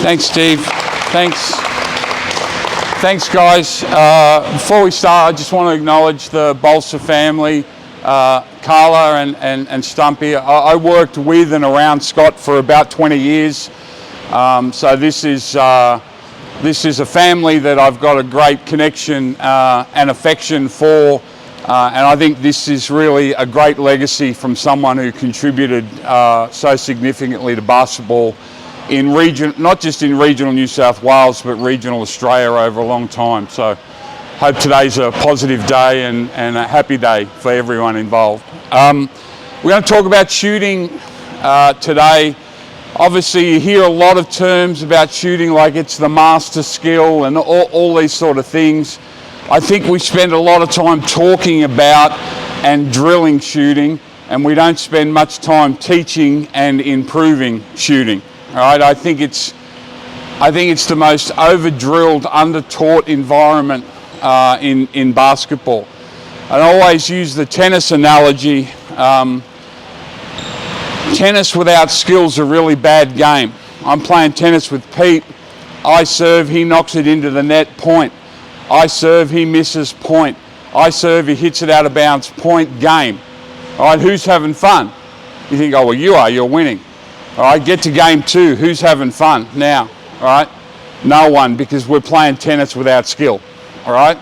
Thanks, Steve. Thanks, guys. Before we start, I just want to acknowledge the Bolsa family, Carla and Stumpy. I worked with and around Scott for about 20 years. So this is a family that I've got a great connection and affection for. And I think this is really a great legacy from someone who contributed so significantly to basketball in not just in regional New South Wales, but regional Australia over a long time. So hope today's a positive day and a happy day for everyone involved. We're going to talk about shooting today. Obviously you hear a lot of terms about shooting like it's the master skill and all these sort of things. I think we spend a lot of time talking about and drilling shooting, and we don't spend much time teaching and improving shooting. All right, I think it's the most over-drilled, under-taught environment in basketball. I always use the tennis analogy. Tennis without skill is a really bad game. I'm playing tennis with Pete. I serve, he knocks it into the net, point. I serve, he misses, point. I serve, he hits it out of bounds, point, game. All right, who's having fun? You think, oh, well, you are, you're winning. All right, get to game two. Who's having fun now? All right, no one, because we're playing tennis without skill. All right,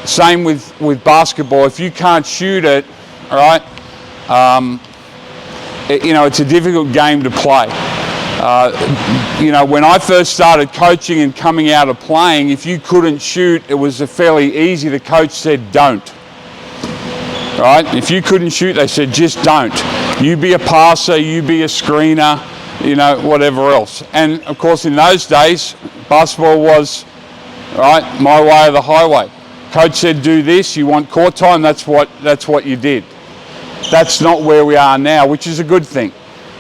same with basketball. If you can't shoot it, all right, it's a difficult game to play. When I first started coaching and coming out of playing, if you couldn't shoot, it was fairly easy. The coach said, don't. All right? If you couldn't shoot, they said, just don't. You be a passer, you be a screener, whatever else. And of course, in those days, basketball was, right, my way or the highway. Coach said, do this. You want court time? That's what you did. That's not where we are now, which is a good thing.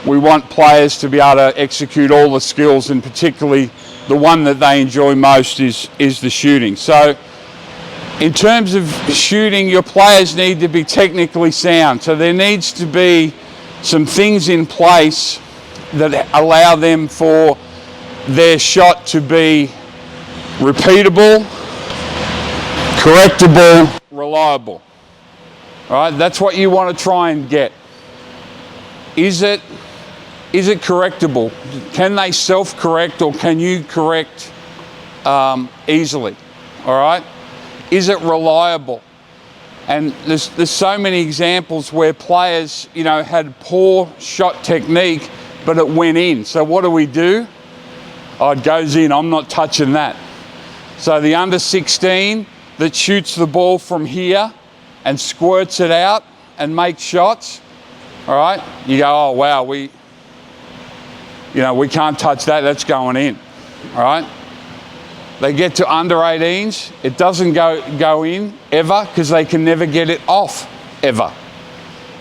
We want players to be able to execute all the skills, and particularly the one that they enjoy most is the shooting. So in terms of shooting, your players need to be technically sound. So there needs to be some things in place that allow them for their shot to be repeatable, correctable, reliable. All right, that's what you want to try and get. Is it correctable? Can they self-correct, or can you correct easily? All right? Is it reliable? And there's so many examples where players, had poor shot technique, but it went in. So what do? Oh, it goes in. I'm not touching that. So the under 16 that shoots the ball from here and squirts it out and makes shots, all right? You go, oh, wow, we can't touch that. That's going in, all right? They get to under 18s. It doesn't go in ever, because they can never get it off ever.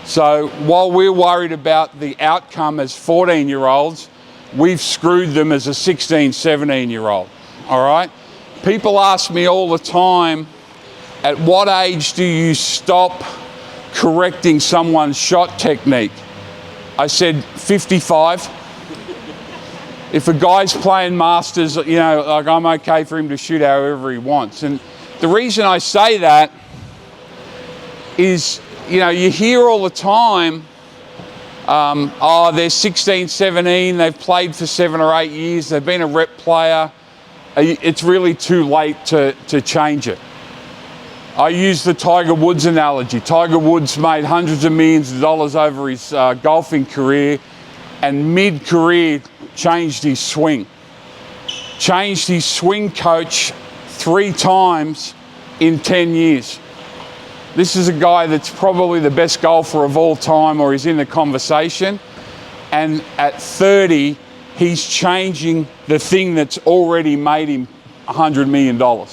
So while we're worried about the outcome as 14-year-olds, we've screwed them as a 16, 17-year-old, all right? People ask me all the time, at what age do you stop correcting someone's shot technique? I said 55. If a guy's playing masters, like, I'm okay for him to shoot however he wants. And the reason I say that is, you hear all the time, they're 16, 17, they've played for 7 or 8 years, they've been a rep player. It's really too late to change it. I use the Tiger Woods analogy. Tiger Woods made hundreds of millions of dollars over his golfing career, and mid-career changed his swing. Changed his swing coach 3 times in 10 years. This is a guy that's probably the best golfer of all time, or he's in the conversation. And at 30, he's changing the thing that's already made him $100 million. All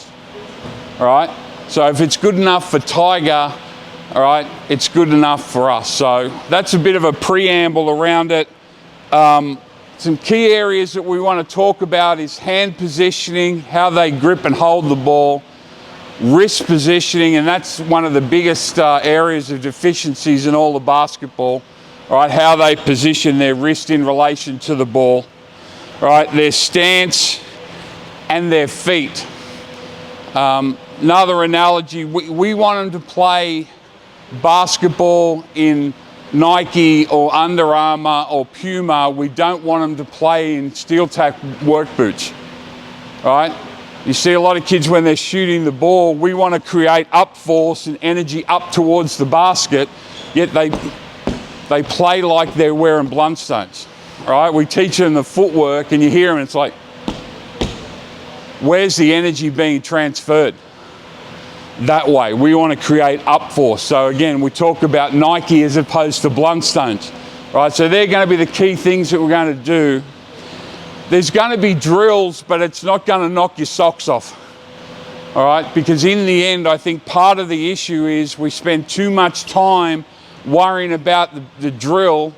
right? So if it's good enough for Tiger, all right, it's good enough for us. So that's a bit of a preamble around it. Some key areas that we want to talk about is hand positioning, how they grip and hold the ball, wrist positioning, and that's one of the biggest areas of deficiencies in all the basketball, all right, how they position their wrist in relation to the ball. right? Their stance and their feet. Another analogy, we want them to play basketball in Nike or Under Armour or Puma. We don't want them to play in steel tack work boots, right? You see a lot of kids when they're shooting the ball, we want to create up force and energy up towards the basket, yet they play like they're wearing Blundstones, right? We teach them the footwork and you hear them, it's like, where's the energy being transferred? That way, we want to create up force. So again, we talk about Nike as opposed to Blundstones, right? So they're going to be the key things that we're going to do. There's going to be drills, but it's not going to knock your socks off, all right? Because in the end, I think part of the issue is we spend too much time worrying about the drill,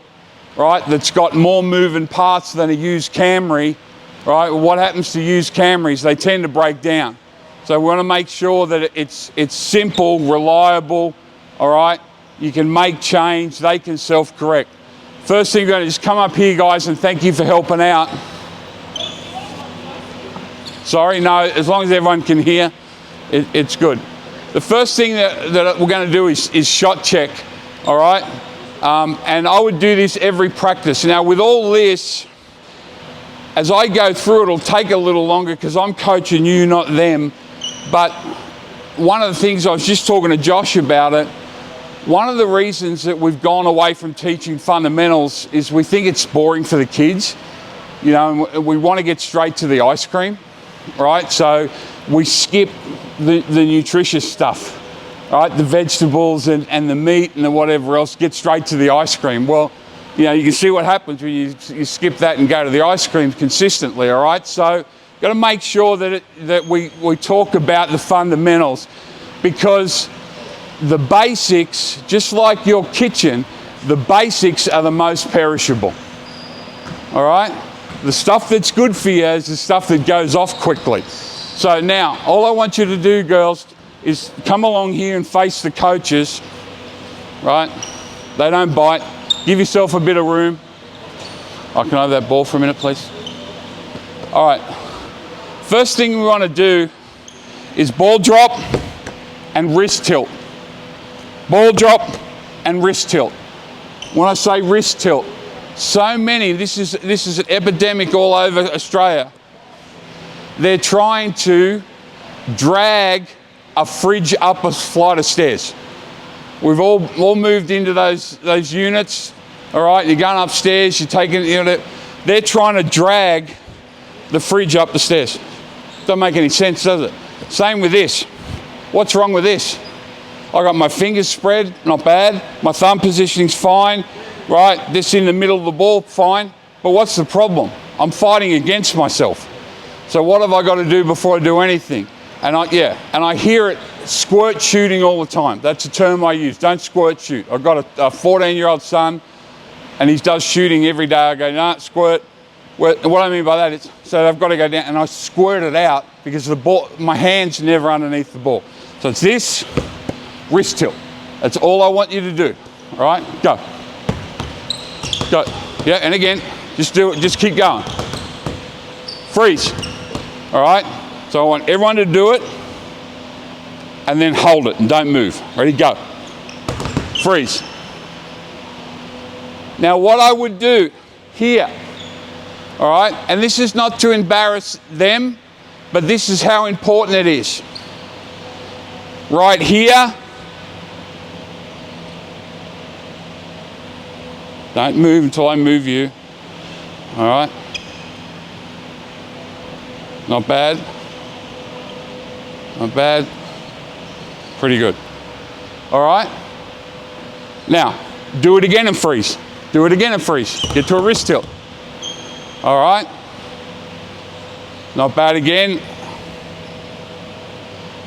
right? That's got more moving parts than a used Camry, right? What happens to used Camrys? They tend to break down. So we want to make sure that it's simple, reliable, all right? You can make change, they can self-correct. First thing, we're going to just come up here, guys, and thank you for helping out. Sorry, no, as long as everyone can hear, it's good. The first thing that we're going to do is shot check, all right? And I would do this every practice. Now, with all this, as I go through, it'll take a little longer because I'm coaching you, not them. But one of the things, I was just talking to Josh about it, one of the reasons that we've gone away from teaching fundamentals is we think it's boring for the kids, you know, and we want to get straight to the ice cream, right? So we skip the nutritious stuff, right? The vegetables and the meat and the whatever else, get straight to the ice cream. Well, you know, you can see what happens when you skip that and go to the ice cream consistently, all right? So got to make sure that we talk about the fundamentals, because the basics, just like your kitchen, the basics are the most perishable, all right? The stuff that's good for you is the stuff that goes off quickly. So now, all I want you to do, girls, is come along here and face the coaches, right? They don't bite. Give yourself a bit of room. Oh, can I have that ball for a minute, please? All right. First thing we want to do is ball drop and wrist tilt. Ball drop and wrist tilt. When I say wrist tilt, so many, this is an epidemic all over Australia. They're trying to drag a fridge up a flight of stairs. We've all moved into those units, all right? You're going upstairs, you're taking, you know, they're trying to drag the fridge up the stairs. Doesn't make any sense, does it? Same with this. What's wrong with this? I got my fingers spread, not bad. My thumb positioning's fine, right? This in the middle of the ball, fine. But what's the problem? I'm fighting against myself. So what have I got to do before I do anything? And I hear it, squirt shooting all the time. That's a term I use. Don't squirt shoot. I've got a 14-year-old son, and he does shooting every day. I go, no, squirt. What I mean by that is, so I've got to go down and I squirt it out because the ball, my hand's never underneath the ball. So it's this, wrist tilt. That's all I want you to do. All right, go. Go. Yeah, and again, just do it, just keep going. Freeze. All right, so I want everyone to do it and then hold it and don't move. Ready, go. Freeze. Now what I would do here, all right, and this is not to embarrass them, but this is how important it is. Right here, don't move until I move you, all right? Not bad, not bad, pretty good. All right, now do it again and freeze. Do it again and freeze. Get to a wrist tilt. All right, not bad again.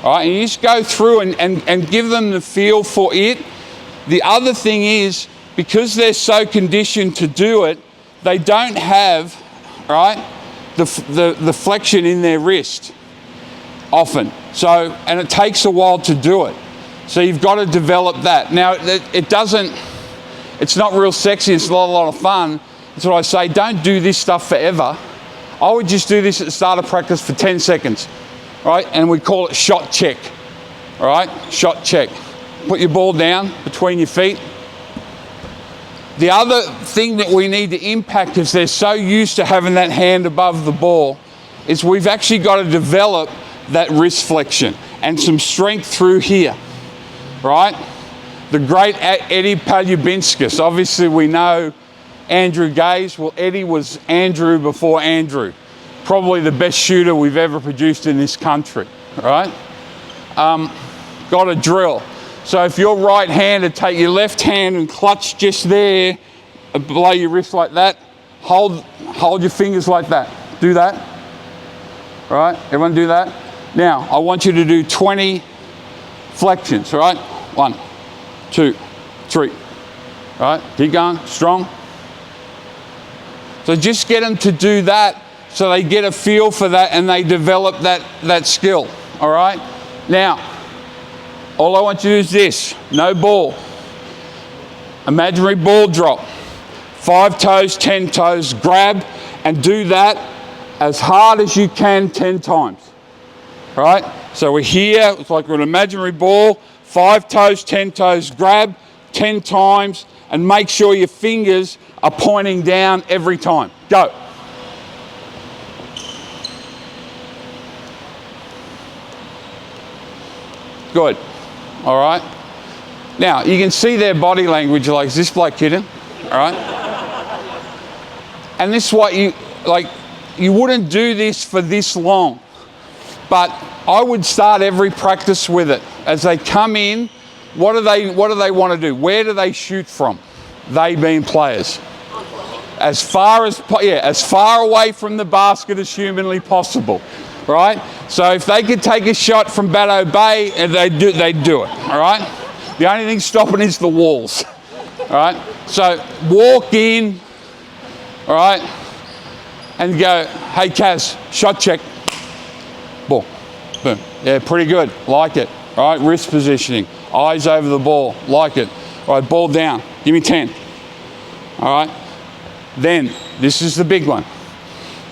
All right, and you just go through and give them the feel for it. The other thing is, because they're so conditioned to do it, they don't have, right, the flexion in their wrist often. So, and it takes a while to do it. So you've got to develop that. Now, it's not real sexy, it's not a lot of fun. That's what I say, don't do this stuff forever. I would just do this at the start of practice for 10 seconds, right? And we call it shot check, all right? Shot check. Put your ball down between your feet. The other thing that we need to impact, because they're so used to having that hand above the ball, is we've actually got to develop that wrist flexion and some strength through here, right? The great Eddie Palubinskas, obviously we know Andrew Gaze. Well, Eddie was Andrew before Andrew. Probably the best shooter we've ever produced in this country, right? Got a drill. So if you're right-handed, take your left hand and clutch just there below your wrist like that. Hold your fingers like that. Do that. All right, everyone do that. Now, I want you to do 20 flexions, all right? 1, 2, 3. All right, keep going, strong. So just get them to do that so they get a feel for that and they develop that skill, all right? Now, all I want you to do is this, no ball. Imaginary ball drop. 5 toes, 10 toes, grab and do that as hard as you can 10 times, all right? So we're here, it's like we're an imaginary ball, 5 toes, 10 toes, grab 10 times and make sure your fingers are pointing down every time. Go. Good. All right. Now, you can see their body language, like, is this bloke kidding? All right. And this is what you wouldn't do this for this long, but I would start every practice with it. As they come in, what do they want to do? Where do they shoot from? They being players. As far away from the basket as humanly possible, right? So if they could take a shot from Batto Bay, they'd do it, all right? The only thing stopping is the walls, all right? So walk in, all right, and go, hey Kaz, shot check, ball, boom. Yeah, pretty good, like it, all right? Wrist positioning, eyes over the ball, like it. All right, ball down, give me 10, all right? Then, this is the big one.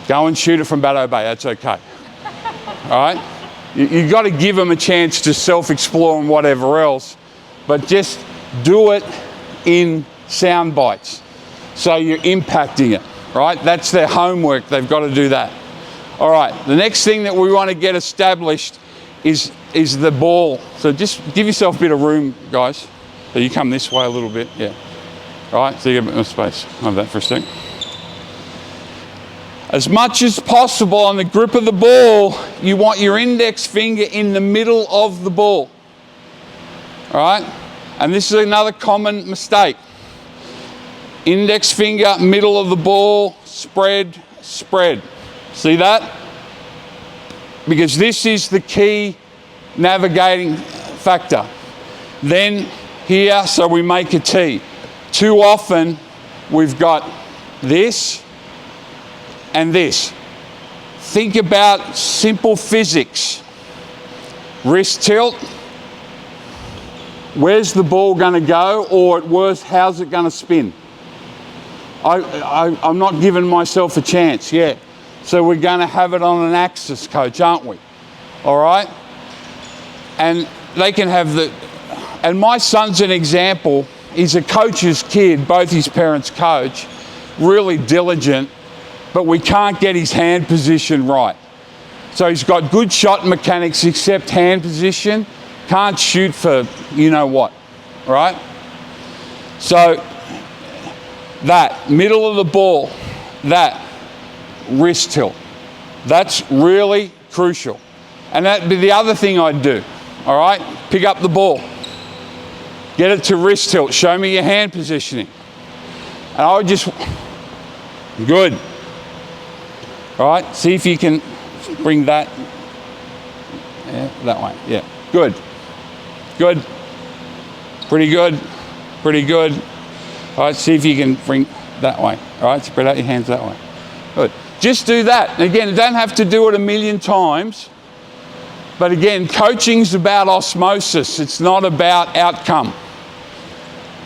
Go and shoot it from Batto Bay, that's okay. All right? You've got to give them a chance to self-explore and whatever else, but just do it in sound bites. So you're impacting it, right? That's their homework, they've got to do that. All right, the next thing that we want to get established is the ball. So just give yourself a bit of room, guys. So you come this way a little bit, yeah. All right, so you get a bit more space. I'll have that for a sec. As much as possible on the grip of the ball, you want your index finger in the middle of the ball. All right? And this is another common mistake. Index finger, middle of the ball, spread, spread. See that? Because this is the key navigating factor. Then here, so we make a T. Too often, we've got this and this. Think about simple physics. Wrist tilt. Where's the ball going to go? Or at worst, how's it going to spin? I'm not giving myself a chance, yeah. So we're going to have it on an axis, coach, aren't we? All right? And they can have and my son's an example. He's a coach's kid, both his parents coach, really diligent, but we can't get his hand position right. So he's got good shot mechanics except hand position, can't shoot for you know what, right? So that, middle of the ball, that, wrist tilt, that's really crucial. And that'd be the other thing I'd do, all right? Pick up the ball. Get it to wrist tilt. Show me your hand positioning. And I would just, good. All right, see if you can bring that, yeah, that way, yeah, good. Good, pretty good, pretty good. All right, see if you can bring that way. All right, spread out your hands that way. Good, just do that. And again, you don't have to do it a million times, but again, coaching's about osmosis. It's not about outcome.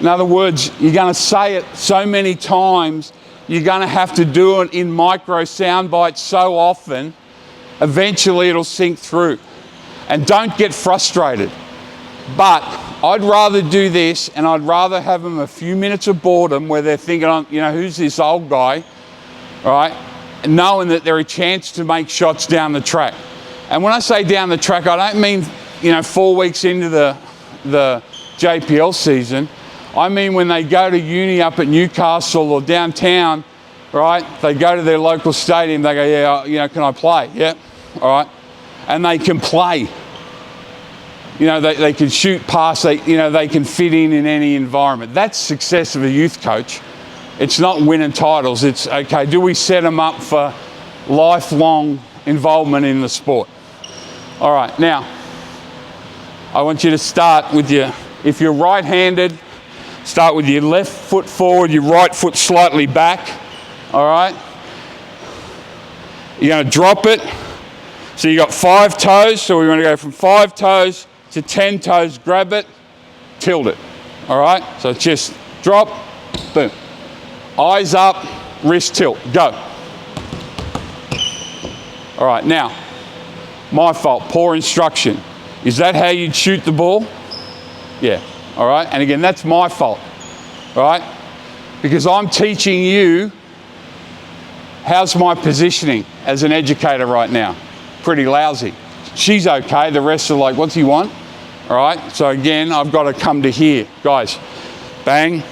In other words, you're going to say it so many times you're going to have to do it in micro sound bites so often, eventually it'll sink through. And don't get frustrated. But I'd rather do this, and I'd rather have them a few minutes of boredom where they're thinking, you know, who's this old guy, right? And knowing that they're a chance to make shots down the track. And when I say down the track, I don't mean, you know, 4 weeks into the JPL season. I mean when they go to uni up at Newcastle or downtown, right? They go to their local stadium, they go, yeah, you know, can I play? Yeah, all right. And they can play. You know, they can shoot past, they can fit in any environment. That's success of a youth coach. It's not winning titles. It's, okay, do we set them up for lifelong involvement in the sport? All right, now, I want you to start with if you're right-handed, start with your left foot forward, your right foot slightly back, all right? You're going to drop it. So you got 5 toes, so we want to go from 5 toes to 10 toes, grab it, tilt it, all right? So just drop, boom. Eyes up, wrist tilt, go. All right, now, my fault, poor instruction. Is that how you'd shoot the ball? Yeah, all right? And again, that's my fault, all right? Because I'm teaching you how's my positioning as an educator right now. Pretty lousy. She's okay, the rest are like, what's he want? All right, so again, I've got to come to here. Guys, bang,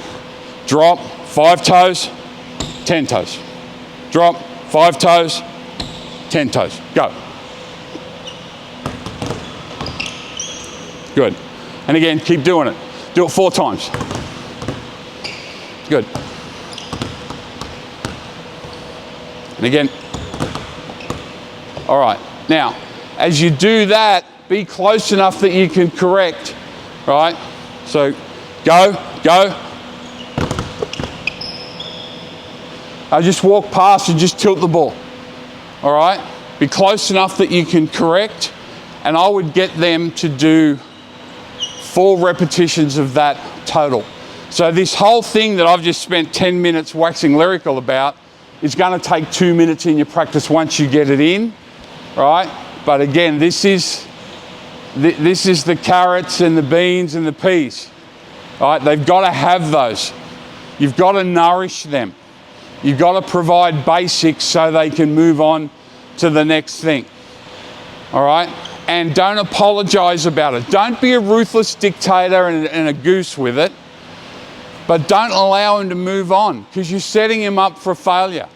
drop, 5 toes, 10 toes. Drop, 5 toes, 10 toes, go. Good. And again, keep doing it. Do it 4 times. Good. And again. All right. Now, as you do that, be close enough that you can correct, right? So, go, go. I just walk past and just tilt the ball, all right? Be close enough that you can correct, and I would get them to do 4 repetitions of that total. So this whole thing that I've just spent 10 minutes waxing lyrical about is going to take 2 minutes in your practice once you get it in, right? But again, this is the carrots and the beans and the peas, right? They've got to have those. You've got to nourish them. You've got to provide basics so they can move on to the next thing, all right? And don't apologize about it. Don't be a ruthless dictator and a goose with it, but don't allow him to move on because you're setting him up for failure,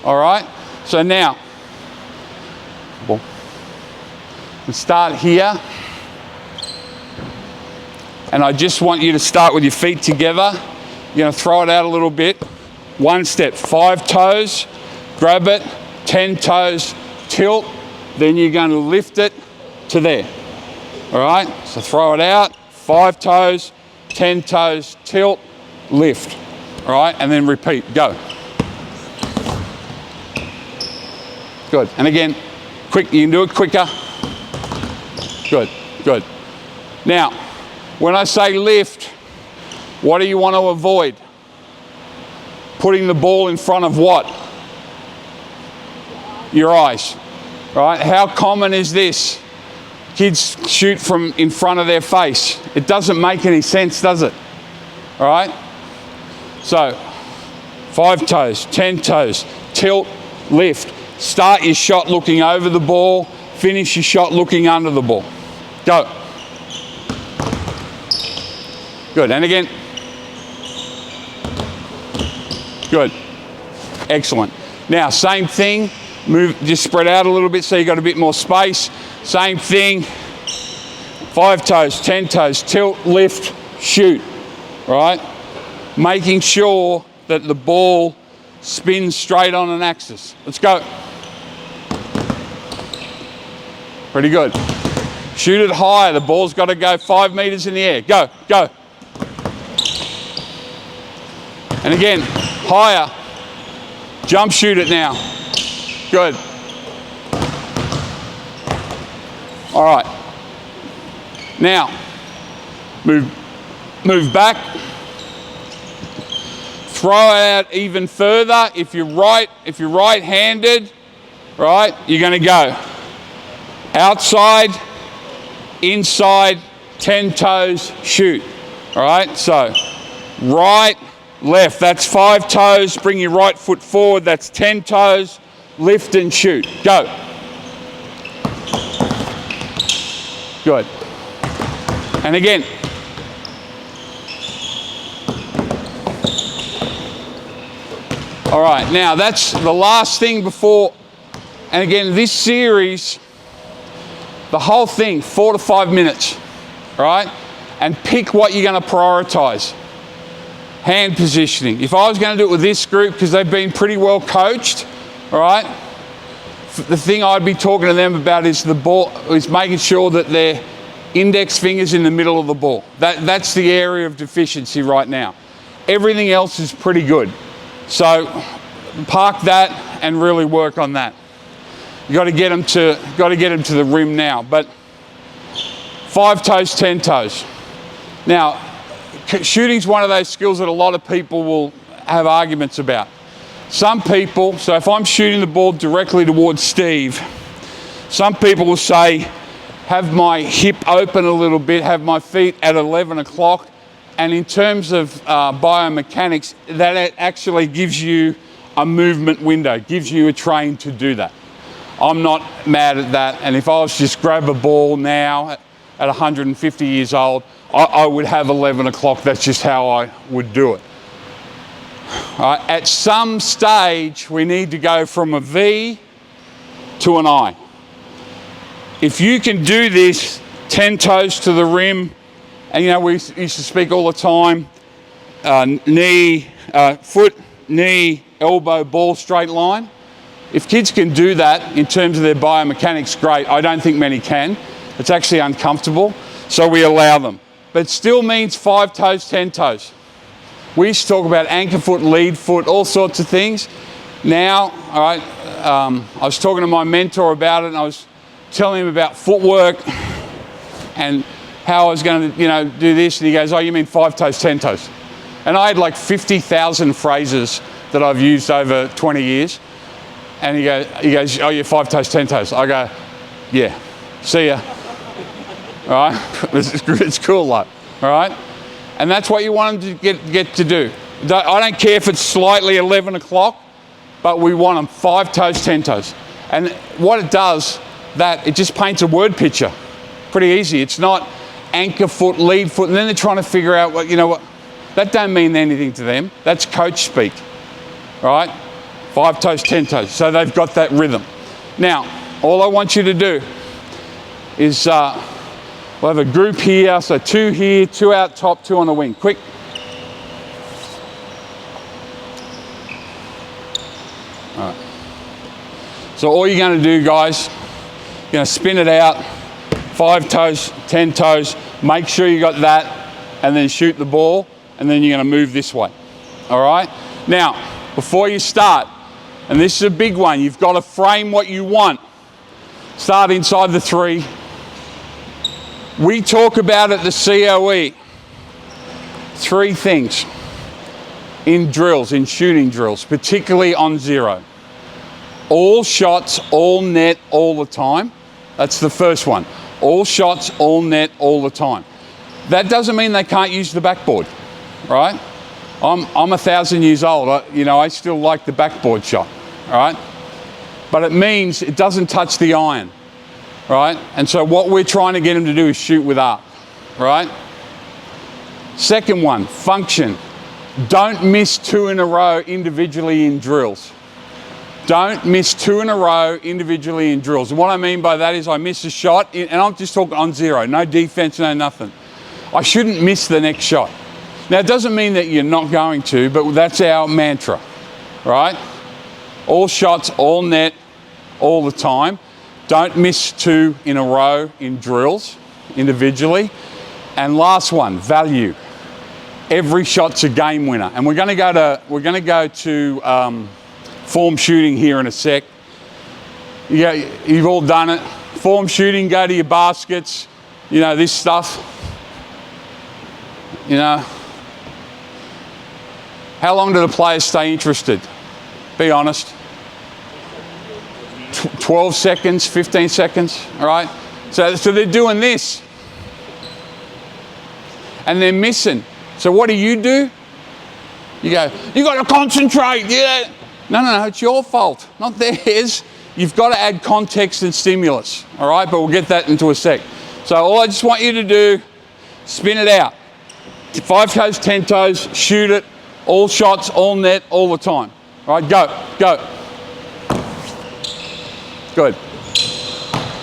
all right? So now, we'll start here. And I just want you to start with your feet together. You're going to throw it out a little bit. 1 step, 5 toes, grab it, 10 toes, tilt, then you're going to lift it to there. All right, so throw it out, 5 toes, 10 toes, tilt, lift. All right, and then repeat, go. Good, and again, quick, you can do it quicker. Good, good. Now, when I say lift, what do you want to avoid? Putting the ball in front of what? Your eyes, right? How common is this? Kids shoot from in front of their face. It doesn't make any sense, does it? All right? So, 5 toes, 10 toes, tilt, lift. Start your shot looking over the ball, finish your shot looking under the ball. Go. Good, and again. Good, excellent. Now, same thing, move, just spread out a little bit so you got a bit more space. Same thing, 5 toes, 10 toes, tilt, lift, shoot, right? Making sure that the ball spins straight on an axis. Let's go. Pretty good. Shoot it higher, the ball's got to go 5 meters in the air. Go, go. And again, higher. Jump shoot it now. Good. All right. Now, move back. throw it out even further. If you're right-handed, right, you're going to go outside, inside, 10 toes, shoot. All right, so right, left, that's 5 toes. Bring your right foot forward, that's 10 toes. Lift and shoot. Go. Good. And again. All right, now that's the last thing before, and again, this series, the whole thing, 4 to 5 minutes, all right? And pick what you're going to prioritize. Hand positioning. If I was going to do it with this group, because they've been pretty well coached, all right, the thing I'd be talking to them about is the ball, is making sure that their index finger's in the middle of the ball. That's the area of deficiency right now. Everything else is pretty good. So park that and really work on that. You got to get them to the rim now. But 5 toes, 10 toes. Now, shooting's one of those skills that a lot of people will have arguments about. Some people, so if I'm shooting the ball directly towards Steve, some people will say, have my hip open a little bit, have my feet at 11 o'clock. And in terms of biomechanics, that actually gives you a movement window, gives you a train to do that. I'm not mad at that. And if I was just grab a ball now at 150 years old, I would have 11 o'clock. That's just how I would do it. At some stage, we need to go from a V to an I. If you can do this, 10 toes to the rim, and you know, we used to speak all the time, foot, knee, elbow, ball, straight line. If kids can do that in terms of their biomechanics, great. I don't think many can. It's actually uncomfortable, so we allow them. But it still means 5 toes, 10 toes. We used to talk about anchor foot, lead foot, all sorts of things. Now, all right, I was talking to my mentor about it, and I was telling him about footwork and how I was going to, do this, and he goes, oh, you mean 5 toes, 10 toes? And I had like 50,000 phrases that I've used over 20 years. And he goes, oh, you're 5 toes, 10 toes. I go, yeah, see ya. All right, it's cool, like, all right? And that's what you want them to get to do. I don't care if it's slightly 11 o'clock, but we want them 5 toes, 10 toes. And what it does, it just paints a word picture. Pretty easy. It's not anchor foot, lead foot, and then they're trying to figure out what, that don't mean anything to them. That's coach speak, right? 5 toes, 10 toes. So they've got that rhythm. Now, all I want you to do is, we'll have a group here, so 2 here, 2 out top, 2 on the wing. Quick. All right. So all you're going to do, guys, you're going to spin it out, 5 toes, 10 toes, make sure you got that, and then shoot the ball, and then you're going to move this way. All right? Now, before you start, and this is a big one, you've got to frame what you want. Start inside the 3. We talk about at the COE 3 things in drills, in shooting drills, particularly on 0. All shots, all net, all the time. That's the first one. All shots, all net, all the time. That doesn't mean they can't use the backboard, right? I'm 1,000 years old. I still like the backboard shot, all right? But it means it doesn't touch the iron, right? And so what we're trying to get them to do is shoot with arc, right? Second one, function. Don't miss 2 in a row individually in drills. Don't miss 2 in a row individually in drills. And what I mean by that is I miss a shot, and I'm just talking on 0, no defense, no nothing. I shouldn't miss the next shot. Now, it doesn't mean that you're not going to, but that's our mantra, right? All shots, all net, all the time. Don't miss 2 in a row in drills individually. And last one, value. Every shot's a game winner. And we're going to go to form shooting here in a sec. Yeah, you've all done it. Form shooting, go to your baskets, this stuff. How long do the players stay interested? Be honest. 12 seconds, 15 seconds, all right? So they're doing this. And they're missing. So what do? You go, you got to concentrate, yeah. No, it's your fault, not theirs. You've got to add context and stimulus, all right? But we'll get that into a sec. So all I just want you to do, spin it out. 5 toes, 10 toes, shoot it, all shots, all net, all the time. All right, go. Good.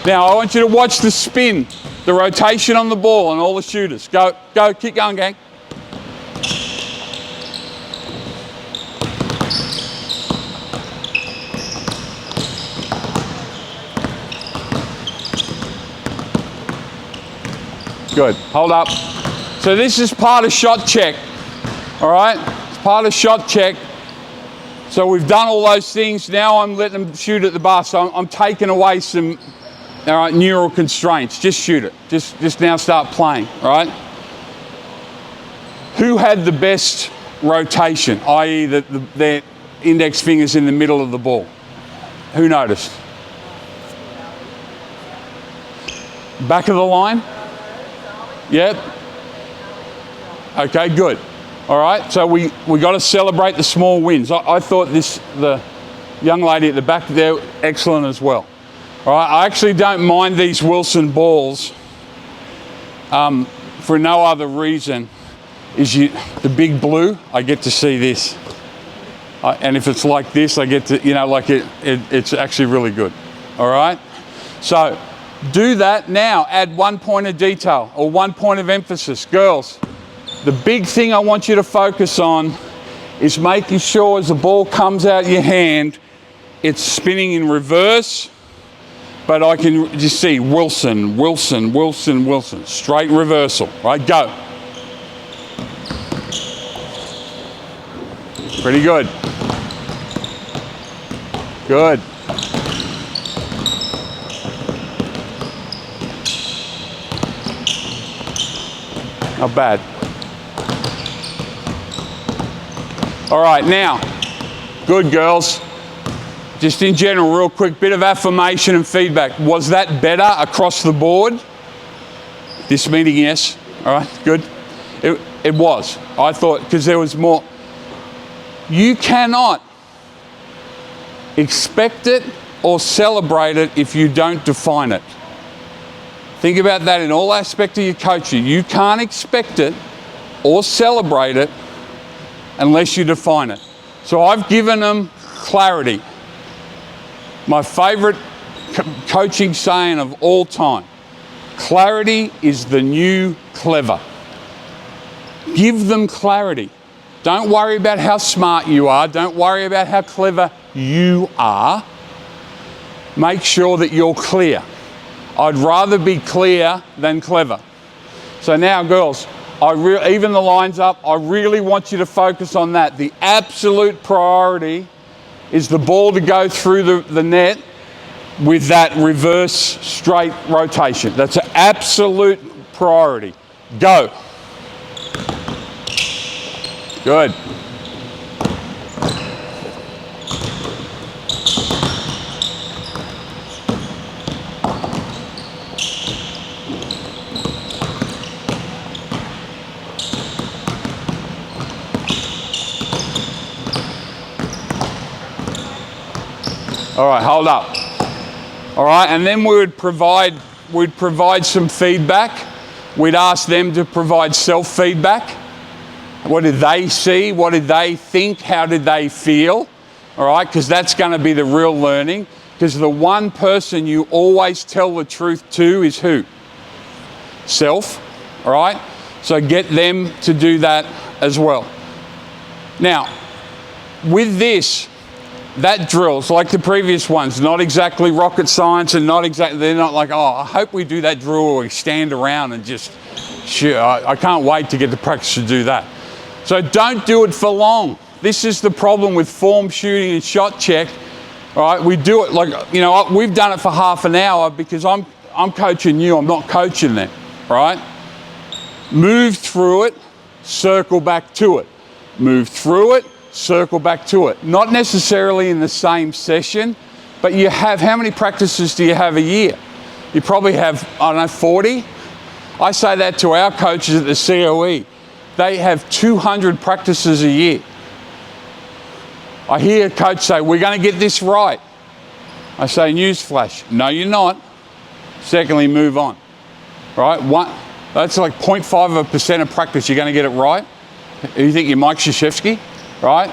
Now I want you to watch the spin, the rotation on the ball and all the shooters. Go, keep going, gang. Good, hold up. So this is part of shot check, all right? It's part of shot check. So we've done all those things. Now I'm letting them shoot at the bar. So I'm taking away some, all right, neural constraints. Just shoot it. Just now start playing, all right? Who had the best rotation, i.e. their index fingers in the middle of the ball? Who noticed? Back of the line? Yep. Okay, good. All right, so we got to celebrate the small wins. I thought the young lady at the back there, excellent as well. All right, I actually don't mind these Wilson balls for no other reason is the big blue, I get to see this. And if it's like this, I get to, it's actually really good. All right, so do that now. Add 1 point of detail or 1 point of emphasis. Girls, the big thing I want you to focus on is making sure as the ball comes out your hand, it's spinning in reverse, but I can just see Wilson, straight reversal. Right, go. Pretty good. Good. Not bad. All right, now, good girls. Just in general, real quick, bit of affirmation and feedback. Was that better across the board? This meeting, yes. All right, good. It was. I thought, because there was more. You cannot expect it or celebrate it if you don't define it. Think about that in all aspects of your coaching. You can't expect it or celebrate it unless you define it. So I've given them clarity. My favorite coaching saying of all time, clarity is the new clever. Give them clarity. Don't worry about how smart you are. Don't worry about how clever you are. Make sure that you're clear. I'd rather be clear than clever. So now, girls, even the lines up, I really want you to focus on that. The absolute priority is the ball to go through the net with that reverse straight rotation. That's an absolute priority. Go. Good. All right, hold up. All right, and then we'd provide some feedback. We'd ask them to provide self-feedback. What did they see? What did they think? How did they feel? All right, because that's going to be the real learning. Because the one person you always tell the truth to is who? Self. All right, so get them to do that as well. Now, with this, that drill's like the previous ones, not exactly rocket science and they're not like, oh, I hope we do that drill or we stand around and just, sure, I can't wait to get the practice to do that. So don't do it for long. This is the problem with form shooting and shot check. All right, we do it like, we've done it for half an hour because I'm coaching you, I'm not coaching them, right? Move through it, circle back to it. move through it, circle back to it. Not necessarily in the same session, but you have, how many practices do you have a year? You probably have, I don't know, 40. I say that to our coaches at the COE. They have 200 practices a year. I hear a coach say, we're going to get this right. I say, newsflash, no you're not. Secondly, move on. Right? That's like 0.5% of practice, you're going to get it right. You think you're Mike Krzyzewski? Right?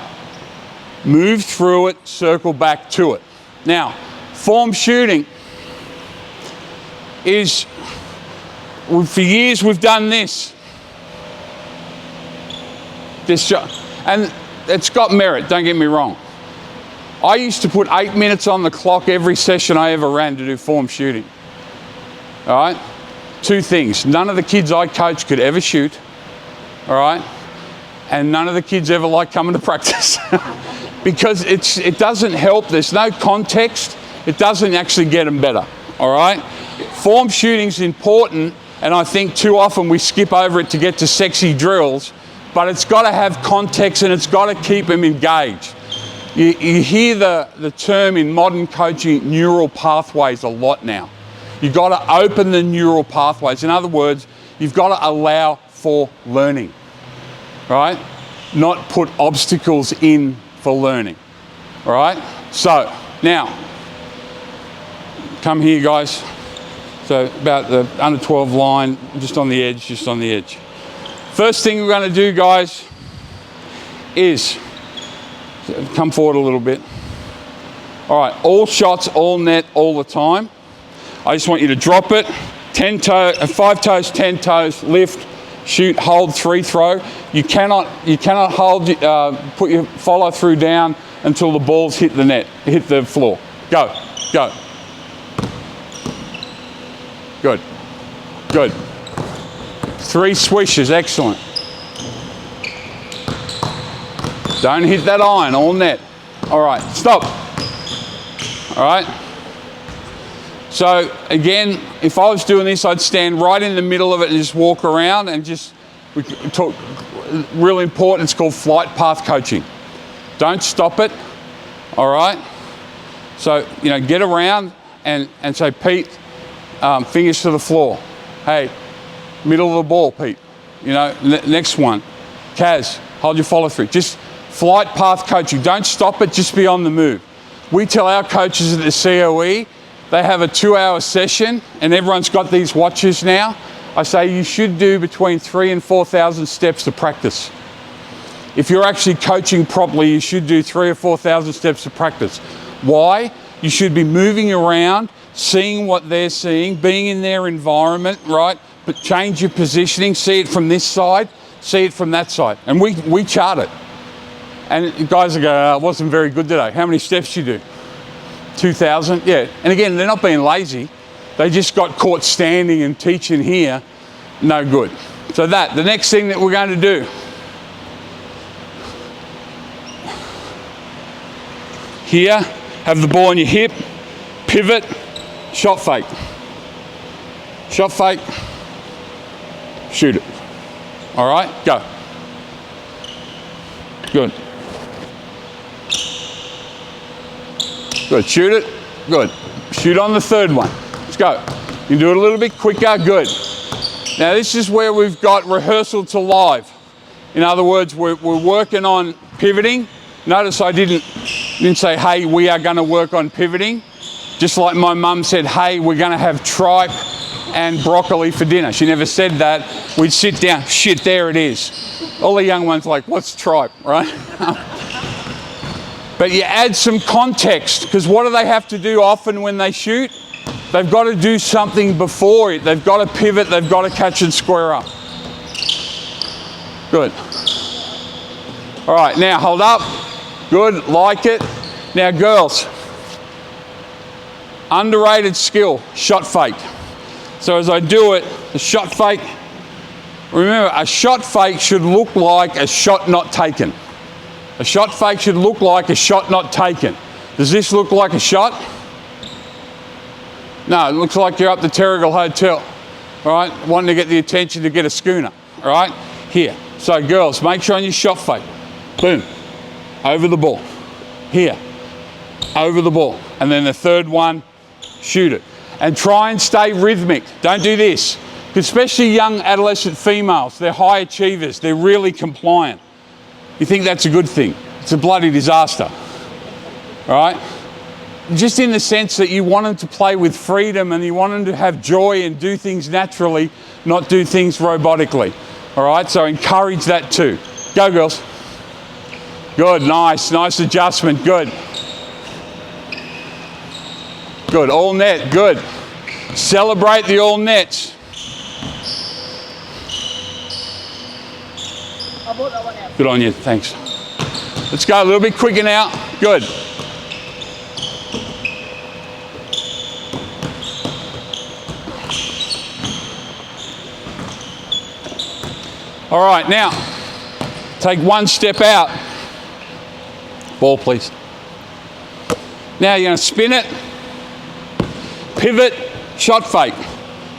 Move through it, circle back to it. Now, form shooting is, for years we've done this. And it's got merit, don't get me wrong. I used to put 8 minutes on the clock every session I ever ran to do form shooting. All right? Two things. None of the kids I coached could ever shoot. All right? And none of the kids ever liked coming to practice. Because it doesn't help. There's no context. It doesn't actually get them better. All right? Form shooting's important, and I think too often we skip over it to get to sexy drills, but it's got to have context and it's got to keep them engaged. You hear the term in modern coaching, neural pathways, a lot now. You've got to open the neural pathways. In other words, you've got to allow for learning, right? Not put obstacles in for learning, all right? So now, come here guys. So about the under 12 line, just on the edge, just on the edge. First thing we're going to do, guys, is come forward a little bit. All right, all shots, all net, all the time. I just want you to drop it, 5 toes, 10 toes, lift, shoot, hold, 3 throw. You cannot hold, put your follow through down until the balls hit the net, hit the floor. Go, go. Good, good. 3 swishes, excellent. Don't hit that iron, all net. All right, stop. All right. So again, if I was doing this, I'd stand right in the middle of it and just walk around and just, we talk, really important, it's called flight path coaching. Don't stop it, all right? So, you know, get around and say, Pete, fingers to the floor. Hey, middle of the ball, Pete. You know, next one. Kaz, hold your follow through. Just flight path coaching. Don't stop it, just be on the move. We tell our coaches at the COE, they have a 2-hour session and everyone's got these watches now. I say you should do between 3,000 and 4,000 steps to practice. If you're actually coaching properly, you should do 3,000 or 4,000 steps to practice. Why? You should be moving around, seeing what they're seeing, being in their environment, right? But change your positioning, see it from this side, see it from that side. And we chart it. And guys will go, oh, it wasn't very good today. How many steps you do? 2,000? Yeah. And again, they're not being lazy. They just got caught standing and teaching here. No good. So the next thing that we're going to do. Here, have the ball on your hip, pivot, shot fake. Shot fake, shoot it. All right, go. Good. Good, shoot it, good. Shoot on the third one. Let's go. You can do it a little bit quicker, good. Now this is where we've got rehearsal to live. In other words, we're working on pivoting. Notice I didn't say, hey, we are gonna work on pivoting. Just like my mum said, hey, we're gonna have tripe and broccoli for dinner. She never said that. We'd sit down, shit, there it is. All the young ones are like, what's tripe, right? But you add some context, because what do they have to do often when they shoot? They've got to do something before it. They've got to pivot, they've got to catch and square up. Good. All right, now hold up. Good, like it. Now girls, underrated skill, shot fake. So as I do it, the shot fake, remember a shot fake should look like a shot not taken. A shot fake should look like a shot not taken. Does this look like a shot? No, it looks like you're up the Terrigal Hotel, all right? Wanting to get the attention to get a schooner, all right? Here. So girls, make sure on your shot fake. boom, over the ball, here, over the ball. And then the third one, shoot it. And try and stay rhythmic. Don't do this. Especially young adolescent females, they're high achievers, they're really compliant. You think that's a good thing. It's a bloody disaster, all right? Just in the sense that you want them to play with freedom and you want them to have joy and do things naturally, not do things robotically, all right? So encourage that too. Go, girls. Good, nice adjustment, good. Good, all net, good. Celebrate the all nets. Good on you, thanks. Let's go a little bit quicker now. Good. All right, now, take one step out. Ball, please. Now you're going to spin it, pivot, shot fake.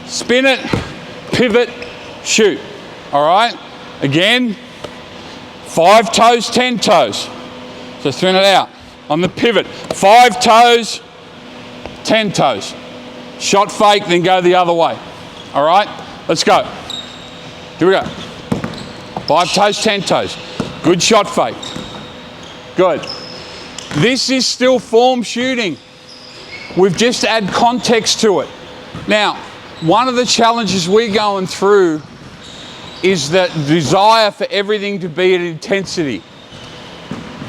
Spin it, pivot, shoot. All right? Again, 5 toes, 10 toes. So spin it out. On the pivot, 5 toes, 10 toes. Shot fake, then go the other way. All right? Let's go. Here we go. 5 toes, 10 toes. Good shot fake. Good. This is still form shooting. We've just add context to it. Now, one of the challenges we're going through is that desire for everything to be at intensity.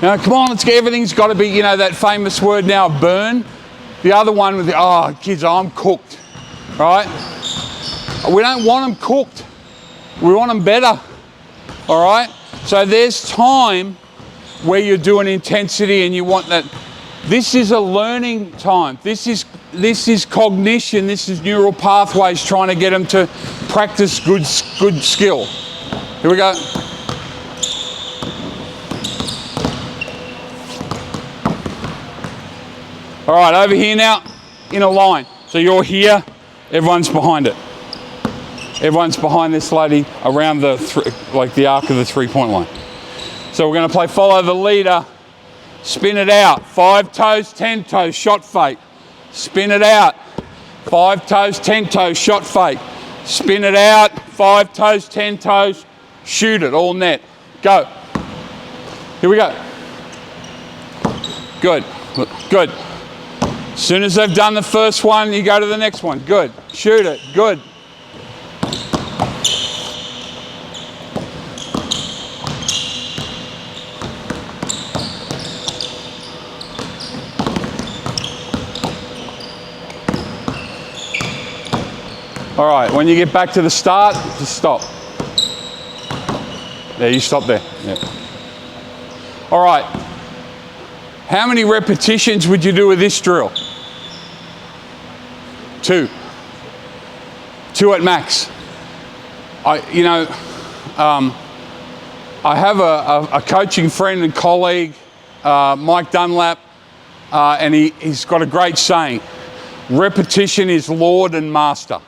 Now, come on, everything's got to be, you know, that famous word now, burn. The other one with the, oh, kids, I'm cooked, right? We don't want them cooked. We want them better, all right? So there's time where you're doing intensity and you want that. This is a learning time. This is cognition. This is neural pathways trying to get them to practice good skill. Here we go. All right, over here now, in a line. So you're here, everyone's behind it. Everyone's behind this lady around like the arc of the 3-point line. So we're going to play follow the leader, spin it out. 5 toes, 10 toes, shot fake. Spin it out. 5 toes, 10 toes, shot fake. Spin it out. 5 toes, 10 toes, shoot it, all net. Go. Here we go. Good, good. As soon as they've done the first one, you go to the next one. Good. Shoot it. Good. All right, when you get back to the start, just stop. There, you stop there. Yeah. All right. How many repetitions would you do with this drill? 2. 2 at max. I have a coaching friend and colleague, Mike Dunlap, and he's got a great saying. Repetition is Lord and Master.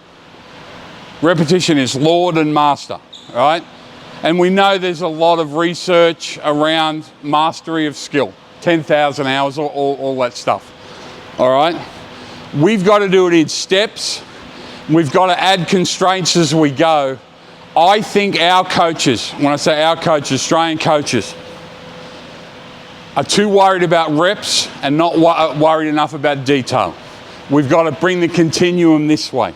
Repetition is Lord and Master, right? And we know there's a lot of research around mastery of skill, 10,000 hours, all that stuff, all right? We've got to do it in steps. We've got to add constraints as we go. I think our coaches, when I say our coaches, Australian coaches, are too worried about reps and not worried enough about detail. We've got to bring the continuum this way.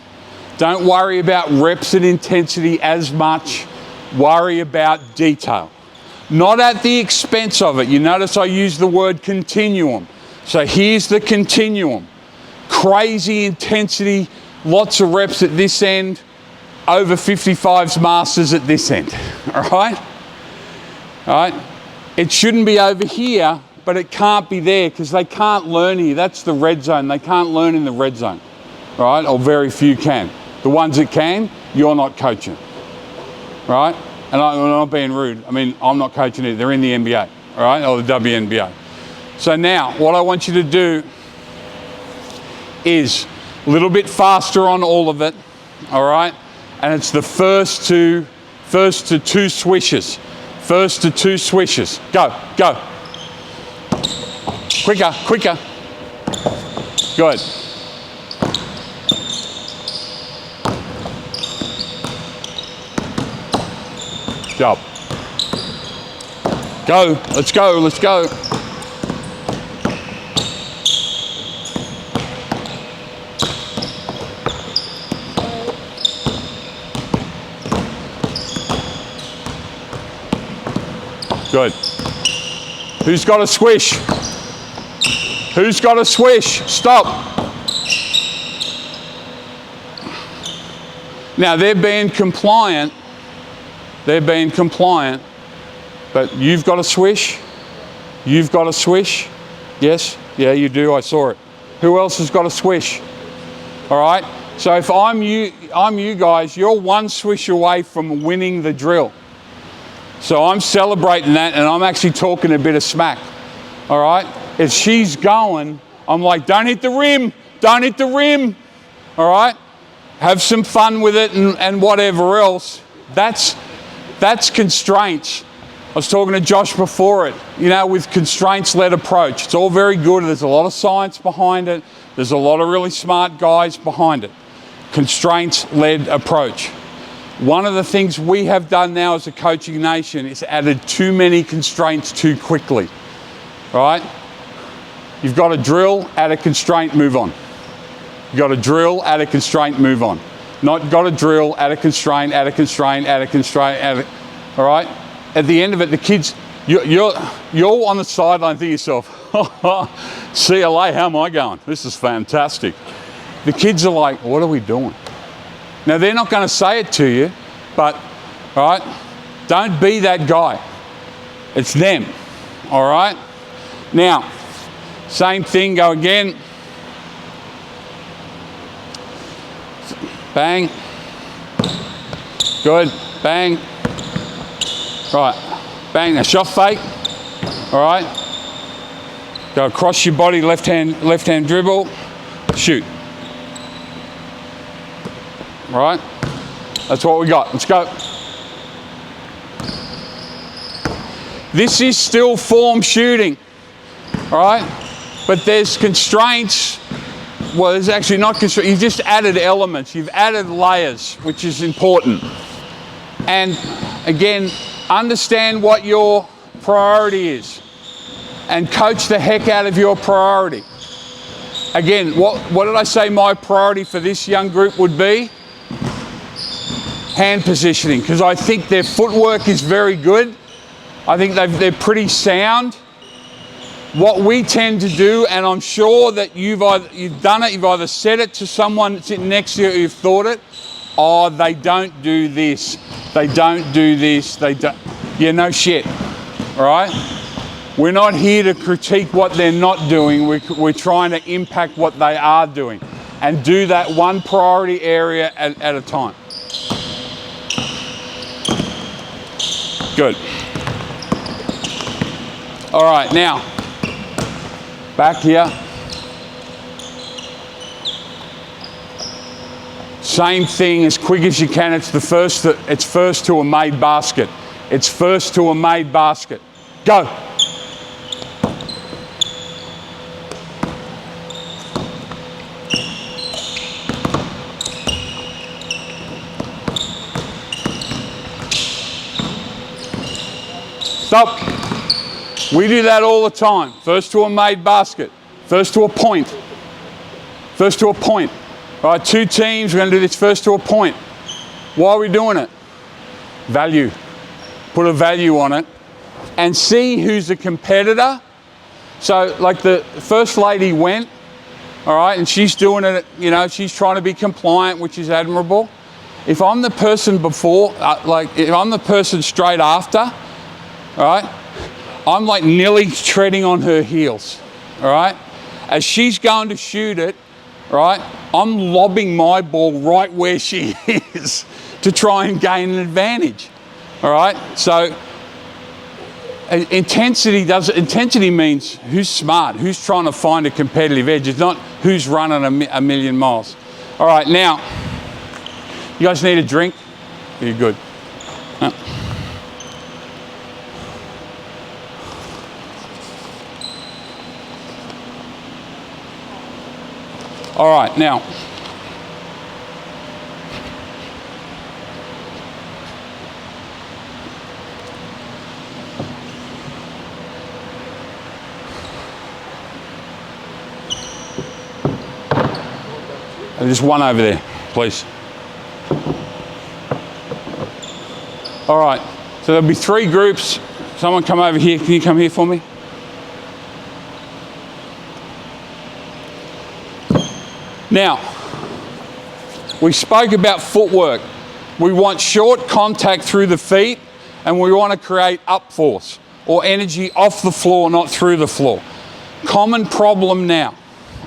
Don't worry about reps and intensity as much. Worry about detail. Not at the expense of it. You notice I use the word continuum. So here's the continuum. Crazy intensity, lots of reps at this end, over 55s masters at this end. All right? All right? It shouldn't be over here, but it can't be there because they can't learn here. That's the red zone. They can't learn in the red zone. All right? Or very few can. The ones that can, you're not coaching, right? And I'm not being rude. I mean, I'm not coaching it. They're in the NBA, all right, or the WNBA. So now, what I want you to do is a little bit faster on all of it, all right? And it's the first to 2 swishes. First to 2 swishes. Go, go. Quicker, quicker. Good. Job. Go, let's go, let's go. Good. Who's got a swish? Who's got a swish? Stop. Now they're being compliant. They're being compliant. But you've got a swish? You've got a swish? Yes? Yeah, you do. I saw it. Who else has got a swish? All right? So if I'm you guys, you're 1 swish away from winning the drill. So I'm celebrating that, and I'm actually talking a bit of smack. All right? If she's going, I'm like, don't hit the rim. Don't hit the rim. All right? Have some fun with it and whatever else. That's constraints. I was talking to Josh before it, you know, with constraints-led approach. It's all very good. There's a lot of science behind it. There's a lot of really smart guys behind it. Constraints-led approach. One of the things we have done now as a coaching nation is added too many constraints too quickly, right? You've got a drill, add a constraint, move on. You've got a drill, add a constraint, move on. Not got a drill, add a constraint, add a constraint, add a constraint, all right? At the end of it, the kids, you're on the sideline thinking to yourself, see you later, how am I going? This is fantastic. The kids are like, what are we doing? Now, they're not going to say it to you, but, all right, don't be that guy. It's them, all right? Now, same thing, go again. Bang. Good, bang. Right, bang, a shot fake, all right? Go across your body, left hand dribble, shoot. Right? That's what we got. Let's go. This is still form shooting, all right? But there's constraints. Well, there's actually not constraints. You've just added elements. You've added layers, which is important. And again, understand what your priority is and coach the heck out of your priority. Again, what did I say my priority for this young group would be? Hand positioning, because I think their footwork is very good. I think they're pretty sound. What we tend to do, and I'm sure that you've done it, you've either said it to someone sitting next to you, you've thought it, oh, they don't do this, they don't do this, they don't. Yeah, no shit, all right? We're not here to critique what they're not doing. We're trying to impact what they are doing and do that one priority area at a time. Good. All right, now, back here. Same thing, as quick as you can. It's first to a made basket. It's first to a made basket. Go. Stop. We do that all the time. First to a made basket. First to a point. First to a point. All right, 2 teams, we're going to do this first to a point. Why are we doing it? Value. Put a value on it. And see who's a competitor. So, like the first lady went, all right, and she's doing it, you know, she's trying to be compliant, which is admirable. If I'm the person before, if I'm the person straight after, all right, I'm like nearly treading on her heels, all right? As she's going to shoot it, right, I'm lobbing my ball right where she is to try and gain an advantage, all right? So intensity means who's smart, who's trying to find a competitive edge. It's not who's running a million miles. All right, now, you guys need a drink? You're good. All right, now. Just one over there, please. All right, so there'll be 3 groups. Someone come over here. Can you come here for me? Now, we spoke about footwork. We want short contact through the feet, and we want to create up force, or energy off the floor, not through the floor. Common problem now,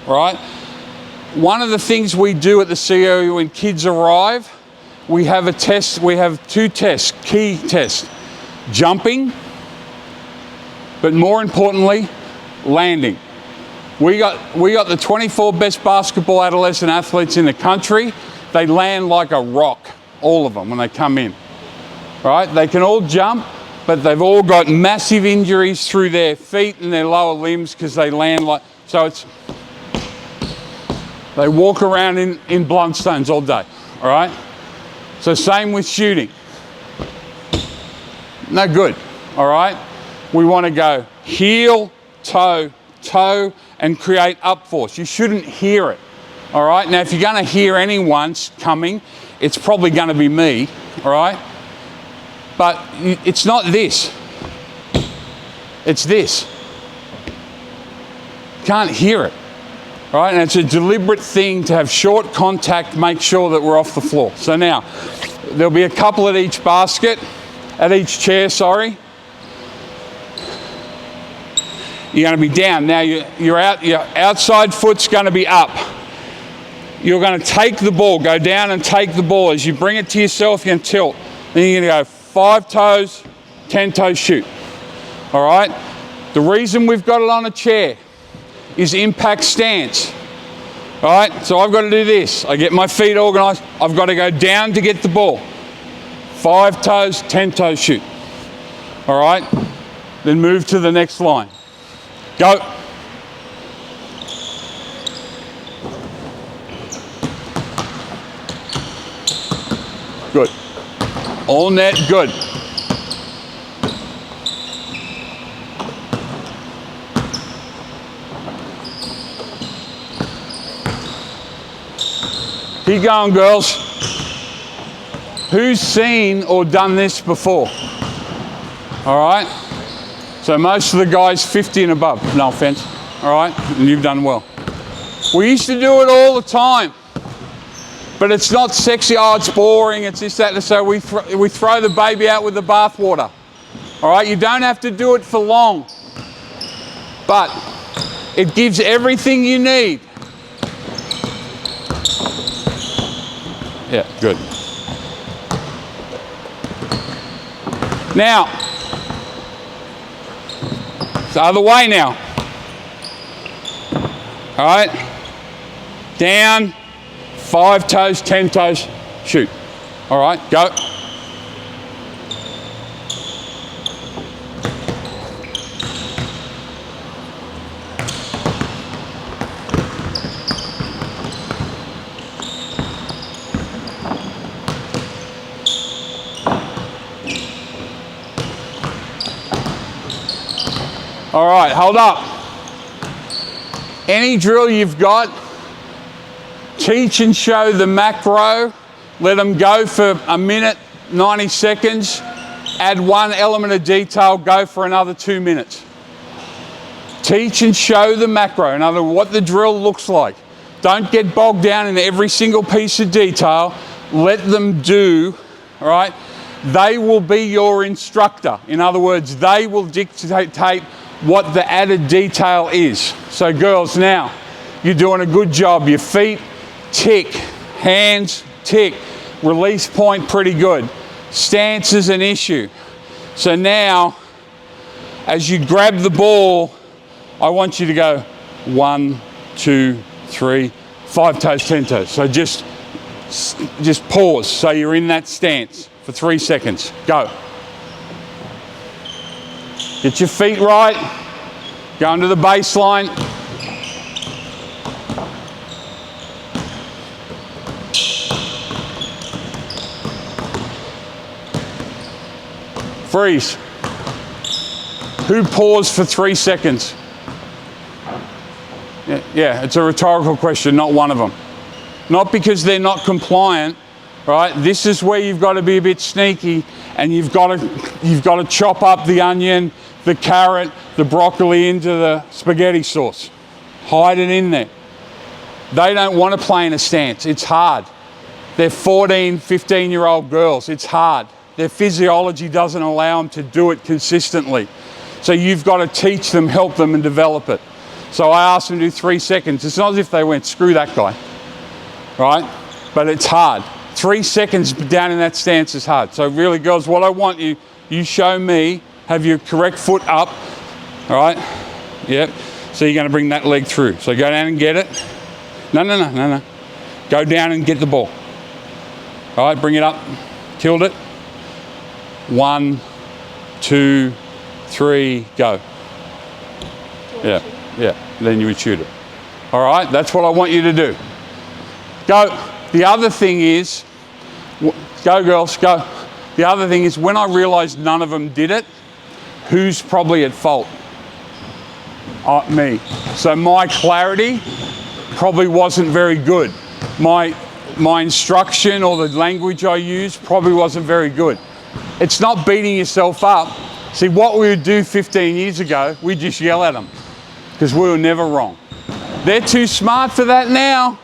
right? One of the things we do at the CEO when kids arrive, we have a test, we have 2 tests, key tests. Jumping, but more importantly, landing. We got the 24 best basketball adolescent athletes in the country. They land like a rock, all of them, when they come in, right? They can all jump, but they've all got massive injuries through their feet and their lower limbs because they land like, so it's, they walk around in bluntstones all day, all right? So same with shooting. No good, all right? We want to go heel, toe, toe, and create up force. You shouldn't hear it, all right? Now, if you're going to hear anyone coming, it's probably going to be me, all right? But it's not this. It's this. Can't hear it. All right, and it's a deliberate thing to have short contact, make sure that we're off the floor. So now, there'll be a couple at each basket, at each chair, sorry. You're going to be down. Now your outside foot's going to be up. You're going to take the ball, go down and take the ball. As you bring it to yourself, you're going to tilt. Then you're going to go 5 toes, 10 toes, shoot. All right? The reason we've got it on a chair is impact stance. All right, so I've got to do this. I get my feet organized. I've got to go down to get the ball. 5 toes, 10 toes, shoot. All right, then move to the next line. Go. Good. All net, good. Keep going, girls. Who's seen or done this before? All right. So most of the guys 50 and above, no offense. All right, and you've done well. We used to do it all the time, but it's not sexy. Oh, it's boring. It's this, that, and so we throw the baby out with the bathwater. All right, you don't have to do it for long, but it gives everything you need. Yeah, good. Now, it's the other way now. All right, down, 5 toes, 10 toes, shoot. All right, go. All right, hold up. Any drill you've got, teach and show the macro. Let them go for a minute, 90 seconds. Add one element of detail, go for another 2 minutes. Teach and show the macro, in other words, what the drill looks like. Don't get bogged down in every single piece of detail. Let them do, all right? They will be your instructor. In other words, they will dictate what the added detail is. So girls, now, you're doing a good job. Your feet, tick. Hands, tick. Release point, pretty good. Stance is an issue. So now, as you grab the ball, I want you to go 1, 2, 3, 5 toes, 10 toes. So just pause. So you're in that stance for 3 seconds. Go. Get your feet right. Go into the baseline. Freeze. Who paused for 3 seconds? Yeah, it's a rhetorical question, not one of them. Not because they're not compliant, right? This is where you've got to be a bit sneaky, and you've got to chop up the onion, the carrot, the broccoli into the spaghetti sauce. Hide it in there. They don't want to play in a stance. It's hard. They're 14, 15-year-old girls. It's hard. Their physiology doesn't allow them to do it consistently. So you've got to teach them, help them, and develop it. So I asked them to do 3 seconds. It's not as if they went, screw that guy, right? But it's hard. 3 seconds down in that stance is hard. So really, girls, what I want you show me, have your correct foot up, all right? Yep. So you're going to bring that leg through. So go down and get it. No. Go down and get the ball. All right, bring it up. Tilt it. 1, 2, 3, go. Yeah. Then you would shoot it. All right, that's what I want you to do. Go. The other thing is, go girls, go. The other thing is, when I realised none of them did it, who's probably at fault? Me. So my clarity probably wasn't very good. My instruction or the language I used probably wasn't very good. It's not beating yourself up. See, what we would do 15 years ago, we'd just yell at them because we were never wrong. They're too smart for that now.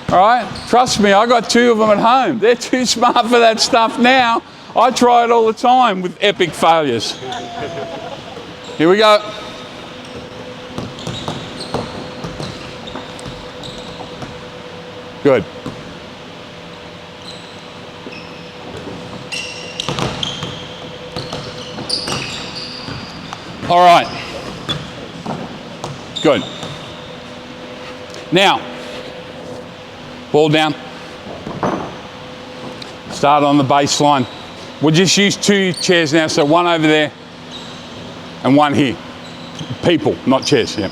All right? Trust me, I got 2 of them at home. They're too smart for that stuff now. I try it all the time with epic failures. Here we go. Good. All right. Good. Now, ball down. Start on the baseline. We'll just use 2 chairs now, so one over there and one here. People, not chairs, yeah.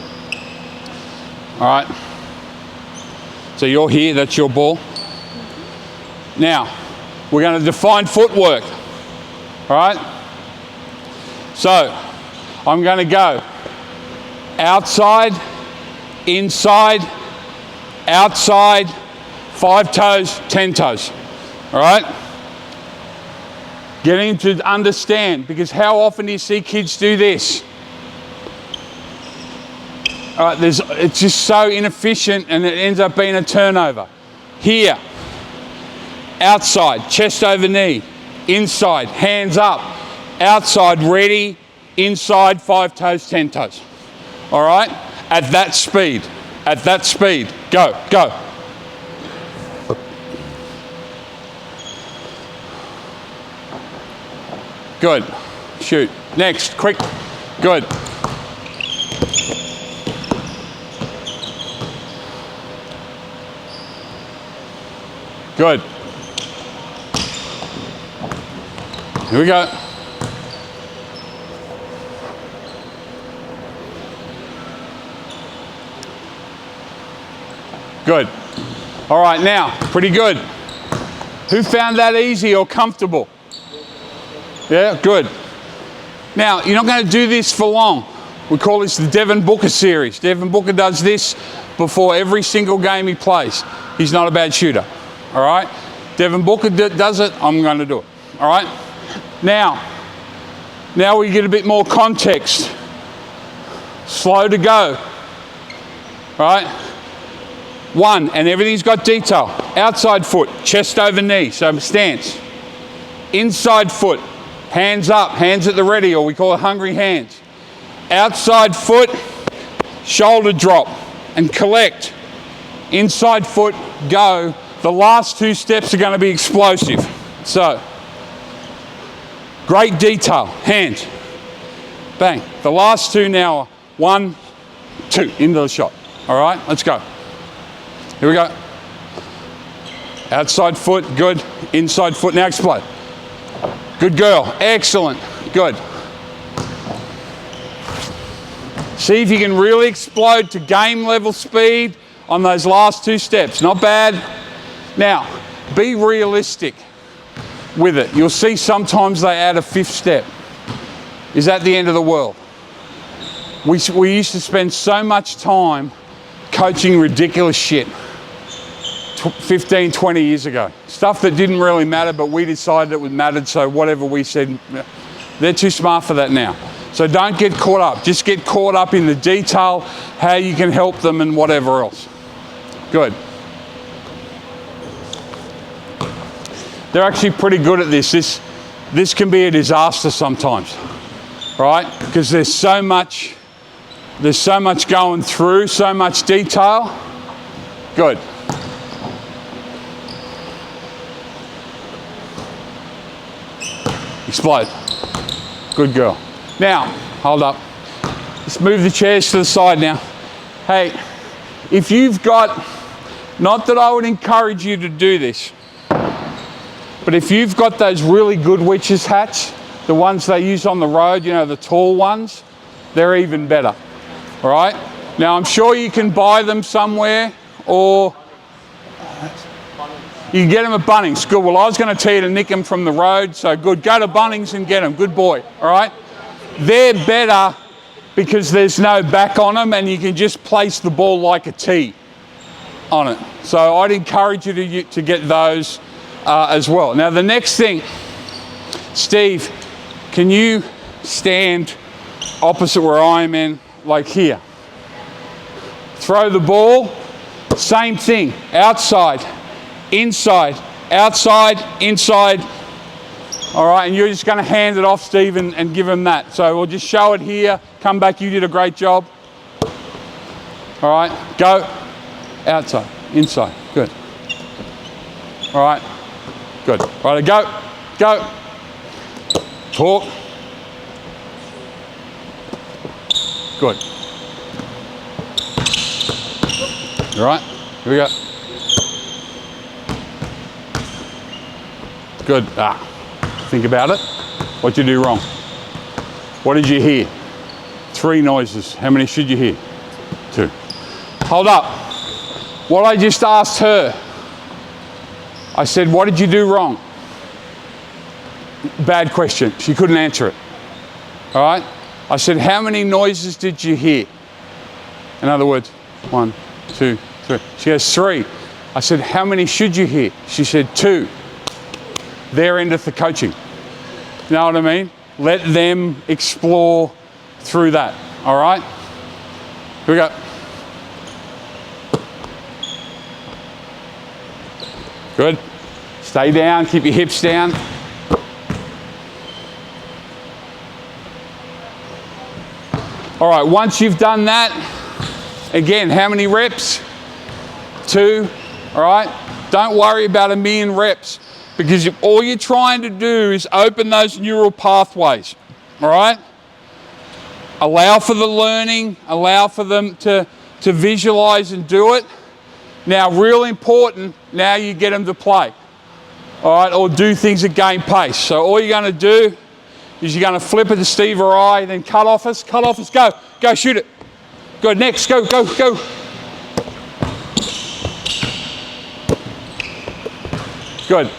All right. So you're here, that's your ball. Now, we're going to define footwork. All right? So, I'm going to go outside, inside, outside, 5 toes, 10 toes. All right? Getting to understand, because how often do you see kids do this? All right, it's just so inefficient and it ends up being a turnover. Here, outside, chest over knee, inside, hands up, outside, ready, inside, 5 toes, 10 toes. All right? At that speed, go. Good. Shoot. Next, quick. Good. Good. Here we go. Good. All right, now, pretty good. Who found that easy or comfortable? Yeah, good. Now, you're not going to do this for long. We call this the Devin Booker series. Devin Booker does this before every single game he plays. He's not a bad shooter. All right? Devin Booker does it, I'm going to do it. All right? Now we get a bit more context. Slow to go. All right? 1, and everything's got detail. Outside foot, chest over knee, so stance. Inside foot, hands up, hands at the ready, or we call it hungry hands. Outside foot, shoulder drop, and collect. Inside foot, go. The last 2 steps are going to be explosive. So, great detail. Hands. Bang. The last 2 now are 1, 2, into the shot. All right, let's go. Here we go. Outside foot, good. Inside foot, now explode. Good girl. Excellent. Good. See if you can really explode to game level speed on those last 2 steps. Not bad. Now, be realistic with it. You'll see sometimes they add a 5th step. is that the end of the world? We used to spend so much time coaching ridiculous shit 15, 20 years ago. Stuff that didn't really matter, but we decided it mattered, so whatever we said, they're too smart for that now. So don't get caught up. Just get caught up in the detail, how you can help them and whatever else. Good. They're actually pretty good at this. This can be a disaster sometimes, right? Because there's so much going through, so much detail. Good. Explode. Good girl. Now, hold up. Let's move the chairs to the side now. Hey, if you've got, not that I would encourage you to do this, but if you've got those really good witches hats, the ones they use on the road, you know, the tall ones, they're even better, all right? Now, I'm sure you can buy them somewhere, or you can get them at Bunnings. Good. Well, I was going to tell you to nick them from the road, so good. Go to Bunnings and get them. Good boy, all right? They're better because there's no back on them and you can just place the ball like a tee on it. So I'd encourage you to get those as well. Now, the next thing, Steve, can you stand opposite where I'm in, like here? Throw the ball, same thing, outside, inside, outside, inside. All right, and you're just going to hand it off, Steve, and give him that. So we'll just show it here. Come back, you did a great job. All right, go. Outside, inside, good. All right, good. Right, go, go. Talk. Good. All right, here we go. Good. Think about it. What'd you do wrong? What did you hear? 3 noises. How many should you hear? 2. Hold up. What I just asked her, I said, what did you do wrong? Bad question. She couldn't answer it. All right? I said, how many noises did you hear? In other words, 1, 2, 3. She goes, 3. I said, how many should you hear? She said, 2. There endeth the coaching. You know what I mean? Let them explore through that. All right? Here we go. Good. Stay down. Keep your hips down. All right. Once you've done that, again, how many reps? 2. All right? Don't worry about 1,000,000 reps. Because all you're trying to do is open those neural pathways, all right? Allow for the learning, allow for them to visualize and do it. Now, real important, now you get them to play, all right, or do things at game pace. So all you're going to do is you're going to flip it to Steve or I, then cut off us, go, shoot it. Go, next, go. Good.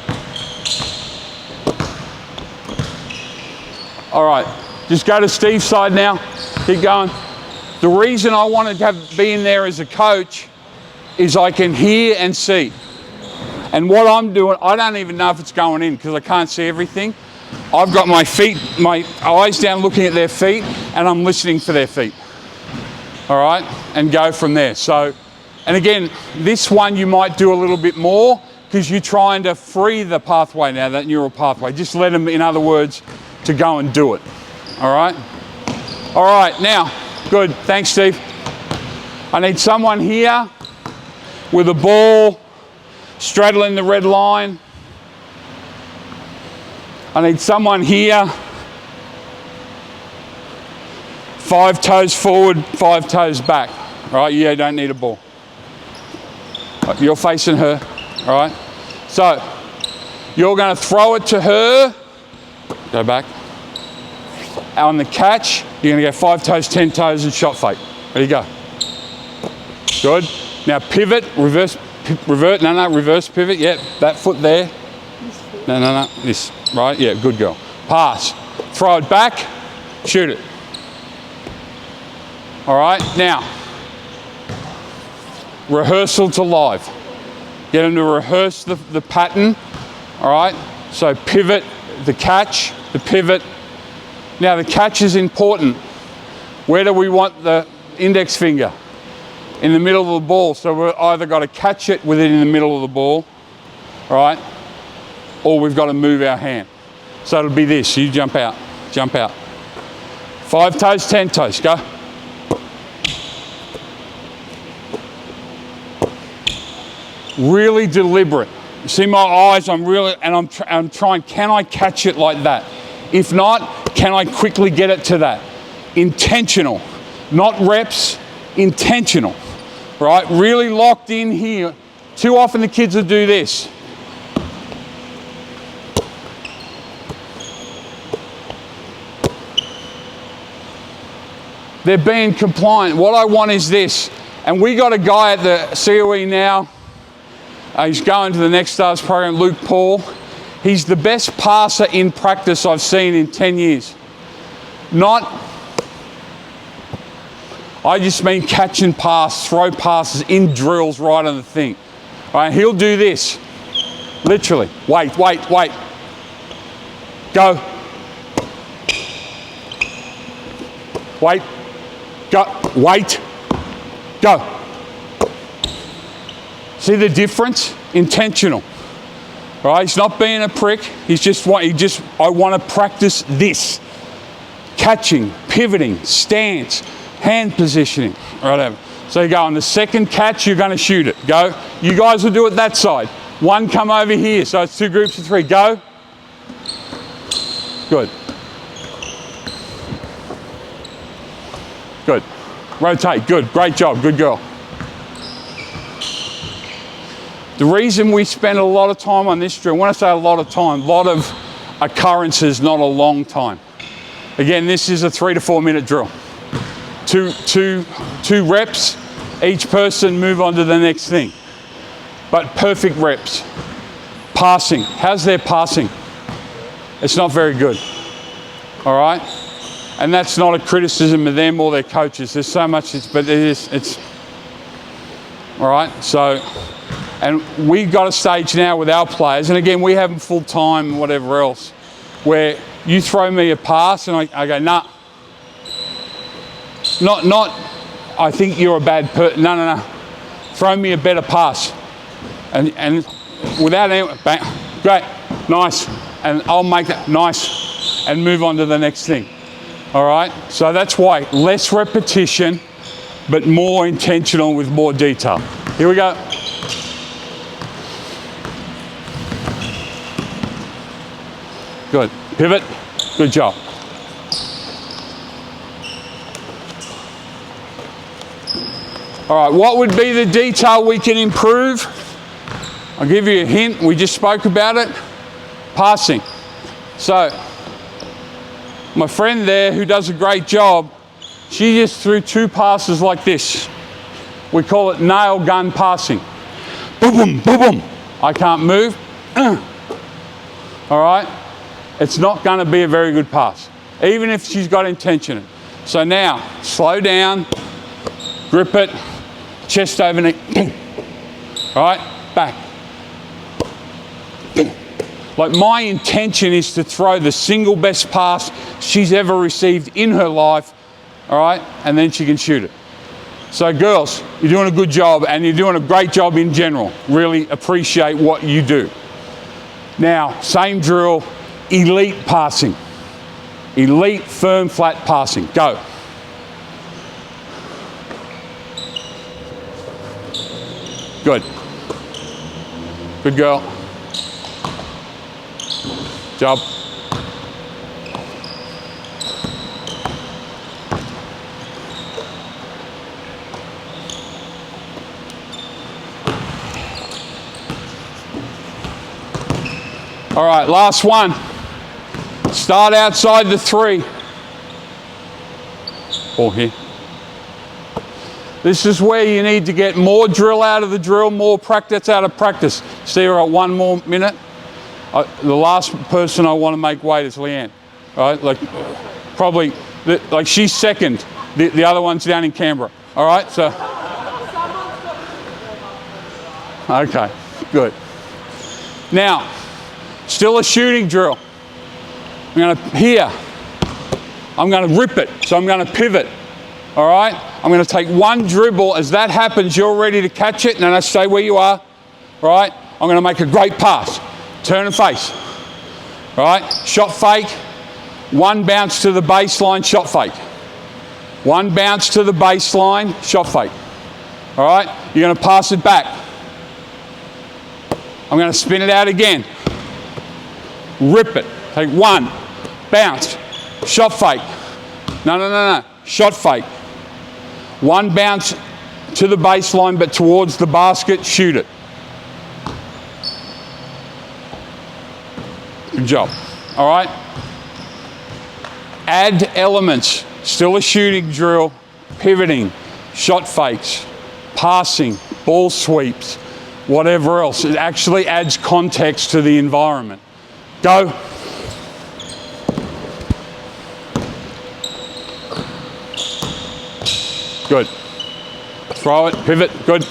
All right, just go to Steve's side now. Keep going. The reason I wanted to be in there as a coach is I can hear and see. And what I'm doing, I don't even know if it's going in because I can't see everything. I've got my feet, my eyes down looking at their feet, and I'm listening for their feet. All right, and go from there. So, and again, this one you might do a little bit more because you're trying to free the pathway now, that neural pathway. Just let them, in other words, to go and do it. All right? All right, now, good. Thanks, Steve. I need someone here with a ball straddling the red line. I need someone here. 5 toes forward, 5 toes back. All right, you don't need a ball. You're facing her, all right? So, you're going to throw it to her. Go back. On the catch, you're going to go 5 toes, 10 toes, and shot fake. Ready, go. Good. Now pivot, reverse pivot. Yep, that foot there. No, this. Right, yeah, good girl. Pass. Throw it back. shoot it. All right, now, rehearsal to live. Get them to rehearse the pattern, all right? So pivot, the catch, the pivot. Now the catch is important. Where do we want the index finger? In the middle of the ball. So we've either got to catch it with it in the middle of the ball, all right? Or we've got to move our hand. So it'll be this, you jump out, jump out. 5 toes, 10 toes, go. Really deliberate. You see my eyes, I'm trying, can I catch it like that? If not, can I quickly get it to that? Intentional, not reps, intentional, right? Really locked in here. Too often the kids will do this. They're being compliant. What I want is this. And we got a guy at the COE now. He's going to the Next Stars program, Luke Paul. He's the best passer in practice I've seen in 10 years. I just mean catch and pass, throw passes in drills right on the thing. All right, he'll do this. Literally, wait. Go. Wait. Go. Wait. Go. See the difference? Intentional. Right? He's not being a prick. I want to practice this. Catching, pivoting, stance, hand positioning, whatever. So you go on the second catch, you're going to shoot it. Go. You guys will do it that side. One come over here. So it's 2 groups of 3. Go. Good. Good. Rotate. Good. Great job. Good girl. The reason we spend a lot of time on this drill, when I say a lot of time, a lot of occurrences, not a long time. Again, this is a 3 to 4 minute drill. Two reps, each person move on to the next thing. But perfect reps. Passing, how's their passing? It's not very good, all right? And that's not a criticism of them or their coaches. There's so much, it's all right? So, and we've got a stage now with our players, and again, we have them full time and whatever else, where you throw me a pass and I go, nah. Not, I think you're a bad person. No. Throw me a better pass. And without any, bang, great, nice. And I'll make that nice and move on to the next thing. All right? So that's why less repetition, but more intentional with more detail. Here we go. Good. Pivot. Good job. All right, what would be the detail we can improve? I'll give you a hint. We just spoke about it. Passing. So, my friend there who does a great job, she just threw 2 passes like this. We call it nail gun passing. Boom, boom, boom, boom. I can't move. All right? It's not going to be a very good pass, even if she's got intention. So now, slow down, grip it, chest over knee. All right? Back. Like my intention is to throw the single best pass she's ever received in her life, all right? And then she can shoot it. So girls, you're doing a good job and you're doing a great job in general. Really appreciate what you do. Now, same drill, elite passing. Elite, firm, flat passing. Go. Good. Good girl. Job. All right, last one. Start outside the 3. Ball here. This is where you need to get more drill out of the drill, more practice out of practice. See, we're at 1 more minute. The last person I want to make weight is Leanne, right? Like probably Like she's second. The other one's down in Canberra. All right, so. Okay, good. Now, still a shooting drill. I'm going to, here, I'm going to rip it, so I'm going to pivot. All right, I'm going to take one dribble. As that happens, you're ready to catch it. No, stay where you are. All right, I'm going to make a great pass. Turn and face. All right, shot fake. One bounce to the baseline, shot fake. One bounce to the baseline, shot fake. All right, you're going to pass it back. I'm going to spin it out again. Rip it. Take one, bounce, shot fake. No. Shot fake. One bounce to the baseline, but towards the basket, shoot it. Good job. All right. Add elements. Still a shooting drill, pivoting, shot fakes, passing, ball sweeps, whatever else. It actually adds context to the environment. Go. Good. Throw it, pivot, good.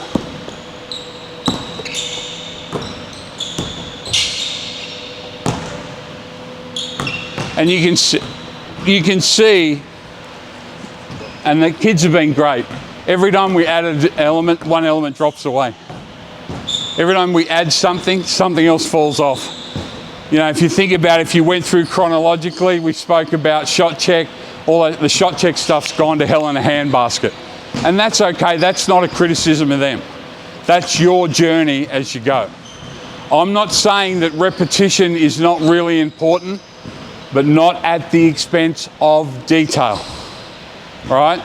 And you can see, and the kids have been great. Every time we add an element, one element drops away. Every time we add something, something else falls off. You know, if you think about it, if you went through chronologically, we spoke about shot check, all the shot check stuff's gone to hell in a handbasket. And that's okay, that's not a criticism of them. That's your journey as you go. I'm not saying that repetition is not really important, but not at the expense of detail. All right?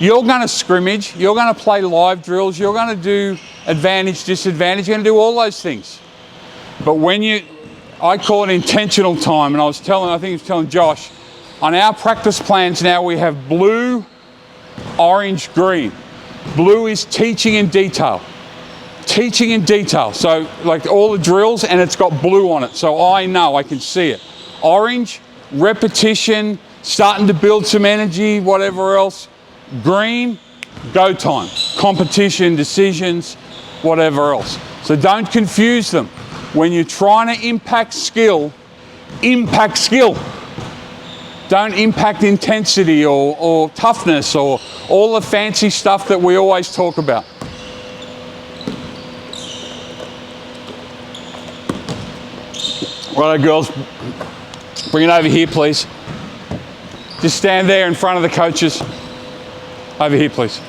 You're going to scrimmage, you're going to play live drills, you're going to do advantage, disadvantage, you're going to do all those things. But when I call it intentional time, and I think I was telling Josh, on our practice plans now we have blue, orange, green. Blue is teaching in detail. Teaching in detail. So like all the drills, and it's got blue on it. So I know, I can see it. Orange, repetition, starting to build some energy, whatever else. Green, go time. Competition, decisions, whatever else. So don't confuse them. When you're trying to impact skill. Don't impact intensity or toughness or all the fancy stuff that we always talk about. Righto, girls, bring it over here, please. Just stand there in front of the coaches. Over here, please.